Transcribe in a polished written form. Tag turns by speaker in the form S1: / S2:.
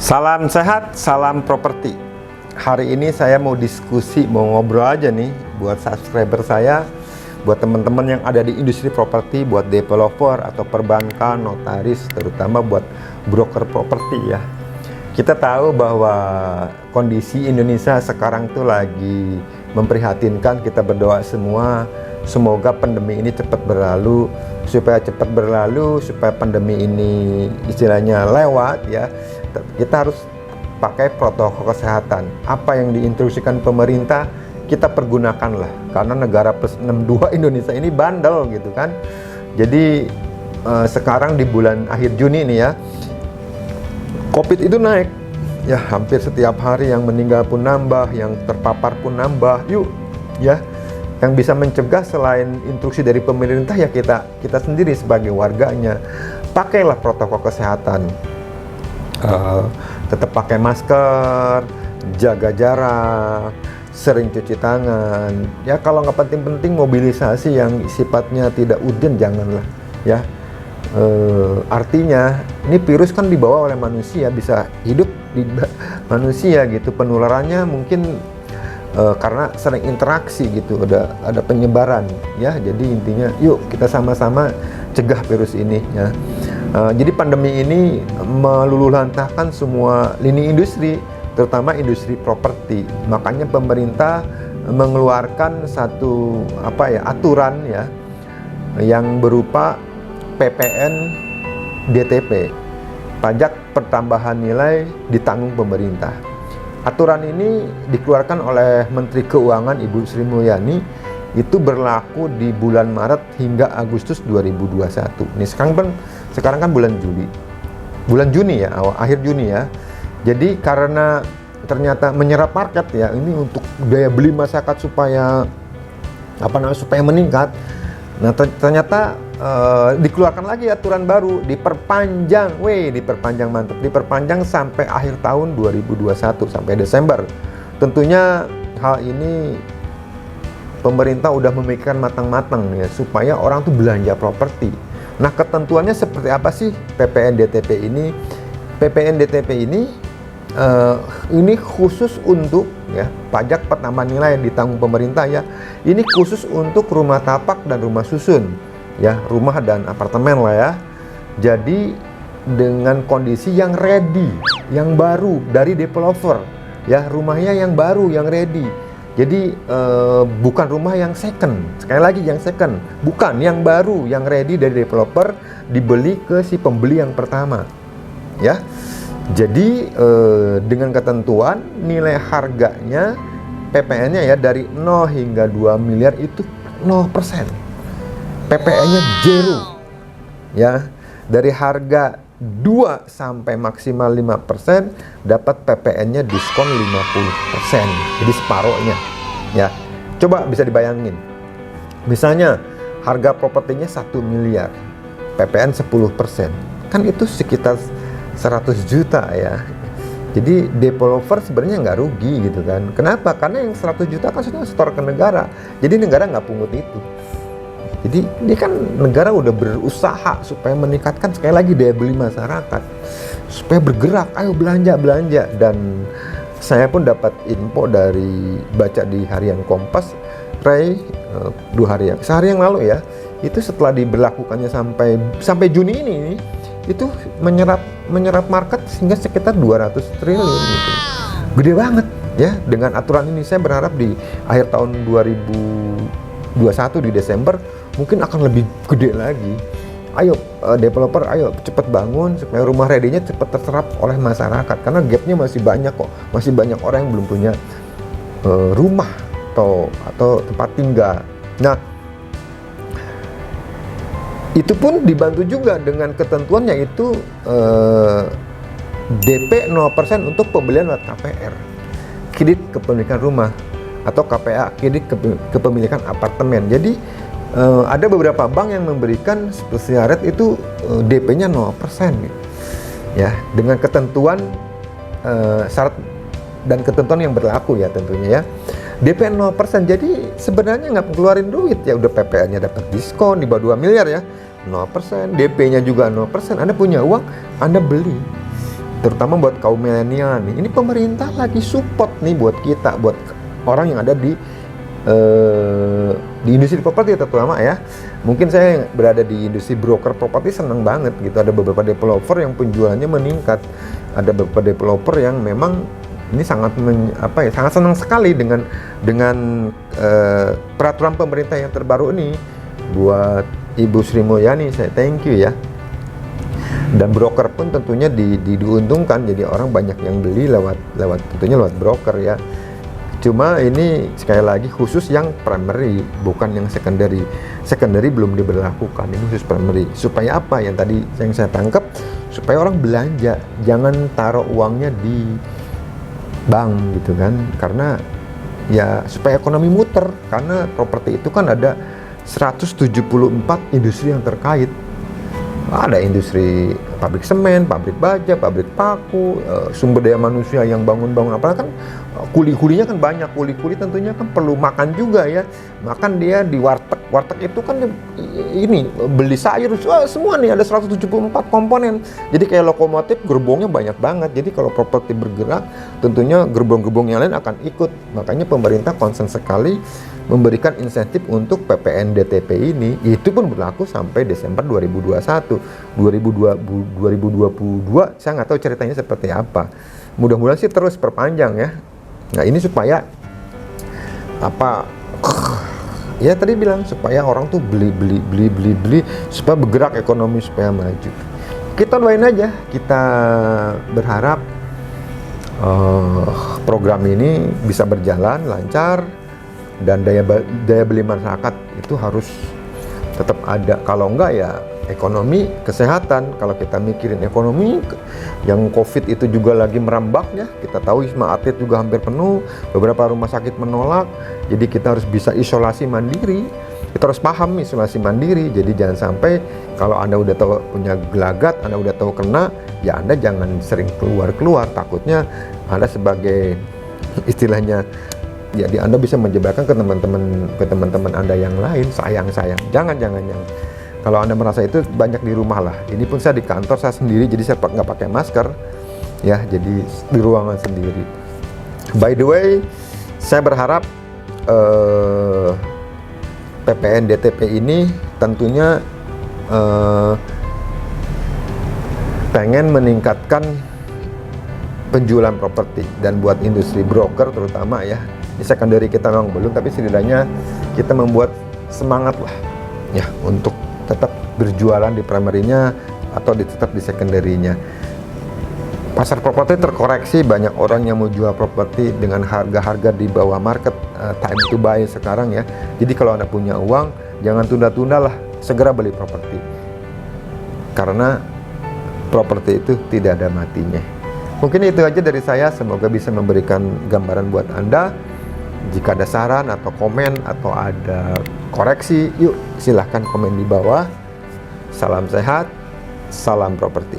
S1: Salam sehat, salam properti. Hari ini saya mau diskusi, mau ngobrol aja nih buat subscriber saya, buat teman-teman yang ada di industri properti, buat developer atau perbankan, notaris, terutama buat broker properti ya. Kita tahu bahwa kondisi Indonesia sekarang tuh lagi memprihatinkan. Kita berdoa semua, semoga pandemi ini cepat berlalu, supaya pandemi ini istilahnya lewat ya. Kita harus pakai protokol kesehatan. Apa yang diinstruksikan pemerintah kita pergunakanlah, karena negara plus 62 Indonesia ini bandel gitu kan. Jadi sekarang di bulan akhir Juni ini ya, COVID itu naik ya, hampir setiap hari yang meninggal pun nambah, yang terpapar pun nambah. Yuk ya, yang bisa mencegah selain instruksi dari pemerintah ya kita sendiri sebagai warganya. Pakailah protokol kesehatan. Tetap pakai masker, jaga jarak, sering cuci tangan ya. Kalau nggak penting-penting, mobilisasi yang sifatnya tidak urgent janganlah ya. Artinya ini virus kan dibawa oleh manusia, bisa hidup di manusia gitu. Penularannya mungkin karena sering interaksi gitu, ada penyebaran ya. Jadi intinya yuk kita sama-sama cegah virus ini ya. Jadi pandemi ini meluluhlantahkan semua lini industri, terutama industri properti. Makanya pemerintah mengeluarkan satu aturan ya, yang berupa PPN DTP, pajak pertambahan nilai ditanggung pemerintah. Aturan ini dikeluarkan oleh Menteri Keuangan Ibu Sri Mulyani, itu berlaku di bulan Maret hingga Agustus 2021. Ini sekarang kan bulan Juni ya, akhir Juni ya. Jadi karena ternyata menyerap market ya, ini untuk daya beli masyarakat supaya meningkat. Nah ternyata dikeluarkan lagi aturan baru, diperpanjang mantap, diperpanjang sampai akhir tahun 2021, sampai Desember. Tentunya hal ini pemerintah udah memikirkan matang-matang ya, supaya orang tuh belanja properti. Nah ketentuannya seperti apa sih PPN DTP ini? PPN DTP ini khusus untuk ya, pajak pertambahan nilai yang ditanggung pemerintah ya. Ini khusus untuk rumah tapak dan rumah susun ya, rumah dan apartemen lah ya. Jadi dengan kondisi yang ready, yang baru dari developer ya, rumahnya yang baru, yang ready. Jadi bukan rumah yang second, sekali lagi yang second, bukan yang baru, yang ready dari developer, dibeli ke si pembeli yang pertama ya. Jadi dengan ketentuan nilai harganya PPN-nya ya dari 0 hingga 2 miliar itu 0%. PPN-nya zero ya. Dari harga 2 sampai maksimal 5% dapat PPN-nya diskon 50%. Jadi separohnya ya. Coba bisa dibayangin. Misalnya harga propertinya 1 miliar, PPN 10%. Kan itu sekitar 100 juta ya. Jadi developer sebenarnya nggak rugi gitu kan. Kenapa? Karena yang 100 juta kan sudah setor ke negara. Jadi negara nggak pungut itu. Jadi ini kan negara udah berusaha supaya meningkatkan sekali lagi daya beli masyarakat, supaya bergerak, ayo belanja. Dan saya pun dapat info dari baca di harian Kompas, sehari yang lalu ya, itu setelah diberlakukannya sampai Juni ini itu menyerap market hingga sekitar 200 triliun gitu. Gede banget ya. Dengan aturan ini saya berharap di akhir tahun 2021 di Desember mungkin akan lebih gede lagi. Ayo developer, ayo cepat bangun supaya rumah ready-nya cepat terserap oleh masyarakat, karena gapnya masih banyak kok. Masih banyak orang yang belum punya rumah atau tempat tinggal. Nah itu pun dibantu juga dengan ketentuan, yaitu DP 0% untuk pembelian lewat KPR, kredit kepemilikan rumah, atau KPA, kredit kepemilikan apartemen. Jadi ada beberapa bank yang memberikan special rate itu DP-nya 0% gitu. Ya, dengan ketentuan syarat dan ketentuan yang berlaku ya tentunya ya. DP 0%, jadi sebenarnya nggak ngeluarin duit ya, udah PPN-nya dapat diskon di bawah 2 miliar ya, 0%, DP-nya juga 0%, Anda punya uang, Anda beli. terutama buat kaum milenial nih. Ini pemerintah lagi support nih buat kita, buat orang yang ada di industri properti terutama ya. Mungkin saya yang berada di industri broker properti senang banget gitu. Ada beberapa developer yang penjualannya meningkat. Ada beberapa developer yang memang ini sangat sangat senang sekali dengan peraturan pemerintah yang terbaru ini. Buat Ibu Sri Mulyani saya thank you ya. Dan broker pun tentunya diuntungkan, jadi orang banyak yang beli tentunya lewat broker ya. Cuma ini sekali lagi khusus yang primary, bukan yang secondary. Secondary belum diberlakukan, ini khusus primary. Supaya apa? Yang tadi yang saya tangkap, supaya orang belanja, jangan taruh uangnya di bank gitu kan. Karena ya supaya ekonomi muter, karena properti itu kan ada 174 industri yang terkait. Ada industri pabrik semen, pabrik baja, pabrik paku, sumber daya manusia yang bangun-bangun apa kan, kuli-kulinya kan banyak. Kuli-kuli tentunya kan perlu makan juga ya. Makan dia di warteg itu kan ini beli sayur semua nih, ada 174 komponen. Jadi kayak lokomotif, gerbongnya banyak banget. Jadi kalau properti bergerak, tentunya gerbong-gerbong yang lain akan ikut. Makanya pemerintah concern sekali memberikan insentif untuk PPN DTP ini. Itu pun berlaku sampai Desember 2021. 2022 saya nggak tahu ceritanya seperti apa. Mudah-mudahan sih terus perpanjang ya. Nah ini supaya ya tadi bilang supaya orang tuh beli supaya bergerak ekonomi, supaya maju. Kita doain aja, kita berharap program ini bisa berjalan lancar. Dan daya beli masyarakat itu harus tetap ada. Kalau enggak ya ekonomi, kesehatan. Kalau kita mikirin ekonomi, yang COVID itu juga lagi merambak ya. Kita tahu Wisma Atlet juga hampir penuh, beberapa rumah sakit menolak. Jadi kita harus bisa isolasi mandiri. Kita harus paham isolasi mandiri. Jadi jangan sampai kalau Anda udah tahu punya gelagat, Anda udah tahu kena, ya Anda jangan sering keluar. Takutnya Anda sebagai istilahnya, jadi Anda bisa menyebarkan ke teman-teman Anda yang lain. Sayang. Jangan. Kalau Anda merasa itu, banyak di rumah lah. Ini pun saya di kantor saya sendiri, jadi saya nggak pakai masker. Ya, jadi di ruangan sendiri. By the way, saya berharap PPN DTP ini tentunya pengen meningkatkan penjualan properti, dan buat industri broker terutama ya. Di secondary kita memang belum, tapi setidaknya kita membuat semangat lah ya untuk tetap berjualan di primary-nya atau tetap di secondary-nya. Pasar properti terkoreksi, banyak orang yang mau jual properti dengan harga-harga di bawah market, time to buy sekarang ya. Jadi kalau Anda punya uang, jangan tunda-tunda lah, segera beli properti. Karena properti itu tidak ada matinya. Mungkin itu aja dari saya, semoga bisa memberikan gambaran buat Anda. Jika ada saran atau komen atau ada koreksi, yuk silahkan komen di bawah. Salam sehat, salam properti.